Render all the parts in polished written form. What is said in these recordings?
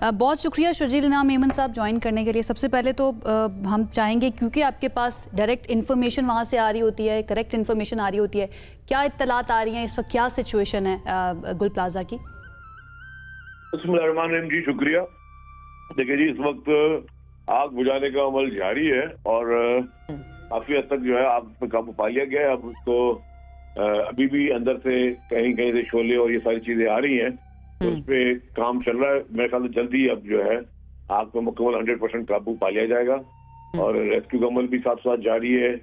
बहुत शुक्रिया शर्जील इनाम मेमन साहब ज्वाइन करने के लिए। सबसे पहले तो हम चाहेंगे, क्योंकि आपके पास डायरेक्ट इन्फॉर्मेशन वहाँ से आ रही होती है, करेक्ट इन्फॉर्मेशन आ रही होती है, क्या इत्तलात आ रही हैं इस वक्त, क्या सिचुएशन है गुल प्लाजा की? बिस्मिल्लाहिर्रहमानिर्रहीम जी, शुक्रिया। देखिए जी, इस वक्त आग बुझाने का अमल जारी है और काफी हद तक जो है आग पे काबू पा लिया गया है। अब उसको अभी भी अंदर से कहीं कहीं से शोले और ये सारी चीजें आ रही हैं, तो उस पे काम चल रहा है। मेरे ख्याल से जल्दी अब जो है आग पे मुकम्मल 100% काबू पा लिया जाएगा और रेस्क्यू का अमल भी साथ साथ जारी है।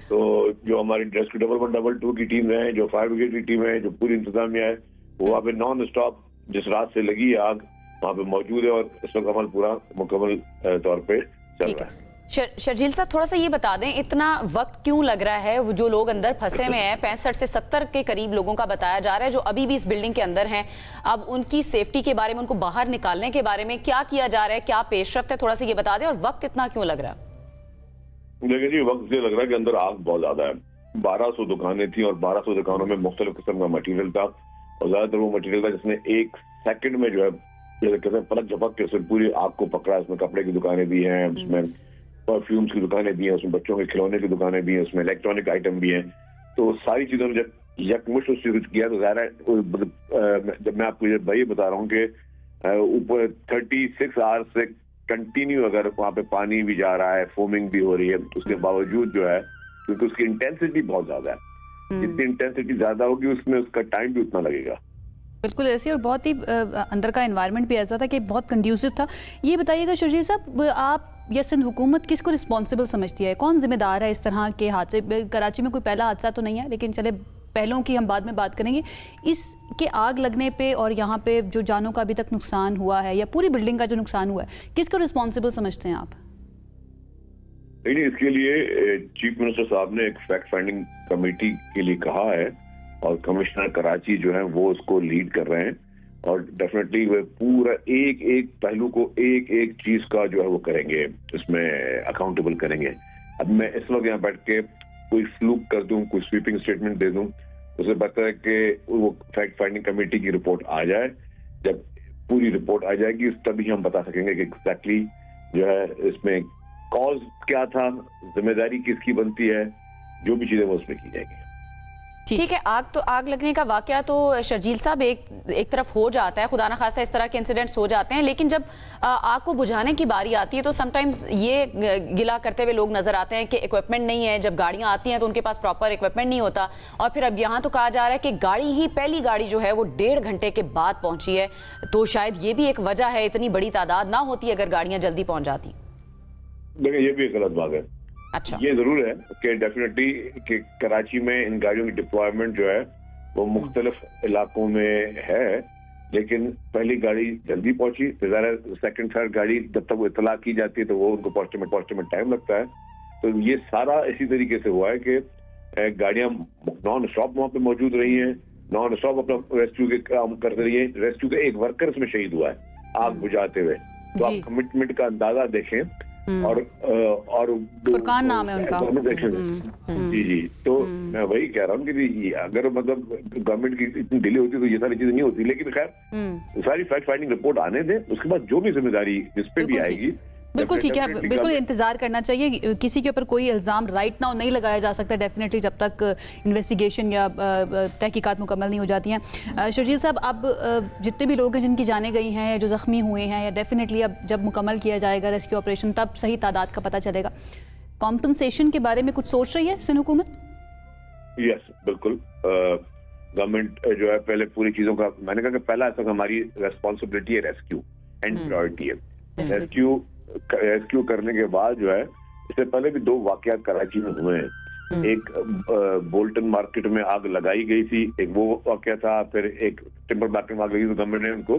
तो जो हमारी रेस्क्यू 11122 की टीम है, जो फायर ब्रिगेड की टीम है, जो पूरी इंतजामिया है, वो वहाँ पे नॉन स्टॉप जिस रात से लगी है आग वहाँ पे मौजूद है और इस वक्त अमल पूरा मुकम्मल तौर पे चल रहा है। शर्जील साहब, थोड़ा सा ये बता दें, इतना वक्त क्यों लग रहा है? वो जो लोग अंदर फंसे हुए हैं, 65 से 70 के करीब लोगों का बताया जा रहा है जो अभी भी इस बिल्डिंग के अंदर हैं। अब उनकी सेफ्टी के बारे में, उनको बाहर निकालने के बारे में क्या किया जा रहा है, क्या पेशरफ्त है, थोड़ा सा ये बता दें। और वक्त इतना क्यों लग रहा है? देखिए जी, वक्त ये लग रहा है कि अंदर आग बहुत ज्यादा है। 1200 दुकानें थी और 1200 दुकानों में मुख्तलिफ किस्म का मटीरियल था और ज्यादातर वो मटीरियल था जिसने एक सेकंड में जो है कहते हैं पलक झपक के उसमें पूरी आग को पकड़ा। उसमें कपड़े की दुकानें भी हैं, उसमें परफ्यूम्स की दुकानें भी हैं, उसमें बच्चों के खिलौने की दुकानें भी हैं, उसमें इलेक्ट्रॉनिक आइटम भी हैं। तो सारी चीजों ने जब यकमुश्त उससे कुछ किया तो ज़ाहिर है, जब मैं आपको ये भाई बता रहा हूँ कि ऊपर 36 आवर्स से कंटिन्यू अगर वहाँ पे पानी भी जा रहा है, फोमिंग भी हो रही है, उसके बावजूद जो है, क्योंकि उसकी इंटेंसिटी बहुत ज्यादा है, जितनी इंटेंसिटी ज्यादा होगी उसमें उसका टाइम भी उतना लगेगा। बिल्कुल ऐसी, और बहुत ही अंदर का एनवायरनमेंट भी ऐसा था कि बहुत कंड्यूसिव था। ये बताइएगा शर्जील साहब, आप या सिंध हुकूमत किसको रिस्पॉन्सिबल समझती है, कौन जिम्मेदार है इस तरह के हादसे? कराची में कोई पहला हादसा तो नहीं है, लेकिन चले पहलों की हम बाद में बात करेंगे। इसके आग लगने पे और यहाँ पे जो जानों का अभी तक नुकसान हुआ है या पूरी बिल्डिंग का जो नुकसान हुआ है, किसको रिस्पॉन्सिबल समझते हैं आप? नहीं, इसके लिए चीफ मिनिस्टर साहब ने एक फैक्ट फाइंडिंग कमेटी के लिए कहा है और कमिश्नर कराची जो है वो उसको लीड कर रहे हैं और डेफिनेटली वे पूरा एक एक पहलू को, एक एक चीज का जो है वो करेंगे, इसमें अकाउंटेबल करेंगे। अब मैं इस वक्त यहाँ बैठ के कोई फ्लूक कर दूं, कोई स्वीपिंग स्टेटमेंट दे दूं, उससे बेहतर है कि वो फैक्ट फाइंडिंग कमेटी की रिपोर्ट आ जाए। जब पूरी रिपोर्ट आ जाएगी तभी हम बता सकेंगे कि एग्जैक्टली जो है इसमें कॉज क्या था, जिम्मेदारी किसकी बनती है, जो भी चीजें वो उसमें की जाएगी। ठीक है, आग लगने का वाकया तो शर्जील साहब एक तरफ हो जाता है, खुदा ना खासा इस तरह के इंसिडेंट्स हो जाते हैं, लेकिन जब आग को बुझाने की बारी आती है तो समटाइम्स ये गिला करते हुए लोग नजर आते हैं कि इक्विपमेंट नहीं है। जब गाड़ियां आती हैं तो उनके पास प्रॉपर इक्विपमेंट नहीं होता और फिर अब यहाँ तो कहा जा रहा है कि पहली गाड़ी जो है वो 1.5 घंटे के बाद पहुंची है। तो शायद ये भी एक वजह है, इतनी बड़ी तादाद ना होती अगर गाड़ियां जल्दी पहुंच जाती। देखिए, ये भी एक गलत बात है। अच्छा, ये जरूर है कि डेफिनेटली कि कराची में इन गाड़ियों की डिप्लॉयमेंट जो है वो मुख्तलिफ इलाकों में है, लेकिन पहली गाड़ी जल्दी पहुंची, फिर सेकंड थर्ड गाड़ी जब तक वो इतला की जाती है तो वो उनको पहुंचने में टाइम लगता है। तो ये सारा इसी तरीके से हुआ है कि गाड़ियां नॉन स्टॉप वहां पे मौजूद रही हैं, नॉन स्टॉप अपना रेस्क्यू के काम कर रही है। रेस्क्यू का एक वर्कर इसमें शहीद हुआ है आग बुझाते हुए। तो आप कमिटमेंट का अंदाजा देखें। और फुरकान नाम है उनका। जी, तो मैं वही कह रहा हूँ कि अगर मतलब गवर्नमेंट की इतनी डिले होती तो ये सारी चीजें नहीं होती, लेकिन खैर सारी फैक्ट फाइंडिंग रिपोर्ट आने दें, उसके बाद जो भी जिम्मेदारी जिस पे भी आएगी। बिल्कुल ठीक है, बिल्कुल इंतजार करना चाहिए। किसी के ऊपर कोई इल्जाम राइट नाउ नहीं लगाया जा सकता डेफिनेटली जब तक इन्वेस्टिगेशन या तहकीकात मुकम्मल नहीं हो जाती हैं। शर्जील साहब, अब जितने भी लोग हैं जिनकी जानें गई हैं या जो जख्मी हुए हैं, या डेफिनेटली अब जब मुकम्मल किया जाएगा रेस्क्यू ऑपरेशन तब सही तादाद का पता चलेगा। कॉम्पनसेशन के बारे में कुछ सोच रही है सिंध हुकूमत? यस, बिल्कुल। गवर्नमेंट जो है पहले पूरी चीजों का, मैंने कहा कि पहला ऐसा हमारी रेस्पॉन्सिबिलिटी है, रेस्क्यू एंड प्रायोरिटी है। रेस्क्यू करने के बाद जो है, इससे पहले भी 2 वाकयात कराची में हुए हैं। एक बोल्टन मार्केट में आग लगाई गई थी, एक वो वाकया था, फिर एक टिम्बर मार्केट में आग लगी तो गवर्नमेंट ने उनको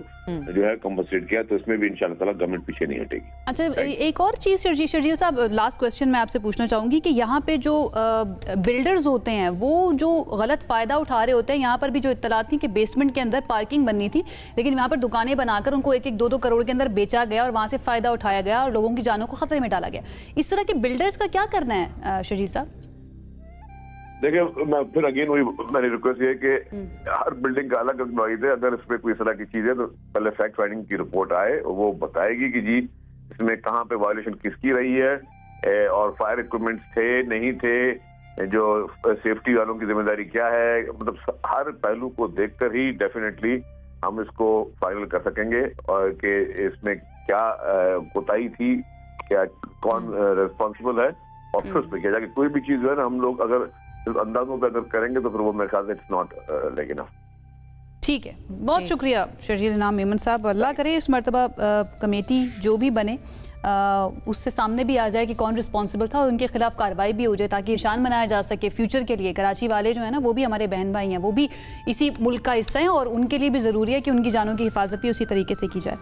जो है कम्पनसेट किया। तो इसमें भी इंशाल्लाह ताला गवर्नमेंट पीछे नहीं हटेगी। अच्छा, एक और चीज शर्जील साहब, लास्ट क्वेश्चन मैं आपसे पूछना चाहूंगी कि यहाँ पे जो बिल्डर्स होते हैं वो जो गलत फायदा उठा रहे होते हैं, यहाँ पर भी जो इत्तलात थी कि बेसमेंट के अंदर पार्किंग बननी थी, लेकिन यहाँ पर दुकानें बनाकर उनको 1-2 करोड़ के अंदर बेचा गया और वहां से फायदा उठाया गया और लोगों की जानों को खतरे में डाला गया। इस तरह के बिल्डर्स का क्या करना है शर्जील साहब? देखिए मैं फिर अगेन वही मेरी रिक्वेस्ट ये है कि हर बिल्डिंग का अलग नॉइज है। अगर इसमें कोई इस तरह की चीज है तो पहले फैक्ट फाइंडिंग की रिपोर्ट आए, वो बताएगी कि जी इसमें कहाँ पे वायलेशन किसकी रही है और फायर इक्विपमेंट्स थे नहीं थे, जो सेफ्टी वालों की जिम्मेदारी क्या है। मतलब हर पहलू को देखकर ही डेफिनेटली हम इसको फाइनल कर सकेंगे और कि इसमें क्या कोताही थी, क्या कौन रिस्पॉन्सिबल है, और फिर उस पर किया जाए। कोई भी चीज जो है ना हम लोग अगर सिर्फ अंदाजों पे अगर करेंगे तो फिर वो मेरे ख्याल से इट्स नॉट लाइक इनफ। ठीक है, बहुत शुक्रिया शर्जील इनाम मेमन साहब। अल्लाह करे इस मरतबा कमेटी जो भी बने उससे सामने भी आ जाए कि कौन रिस्पॉन्सिबल था और उनके खिलाफ कार्रवाई भी हो जाए ताकि निशान बनाया जा सके फ्यूचर के लिए। कराची वाले जो है ना वो भी हमारे बहन भाई हैं, वो भी इसी मुल्क का हिस्सा हैं और उनके लिए भी ज़रूरी है कि उनकी जानों की हिफाजत भी उसी तरीके से की जाए।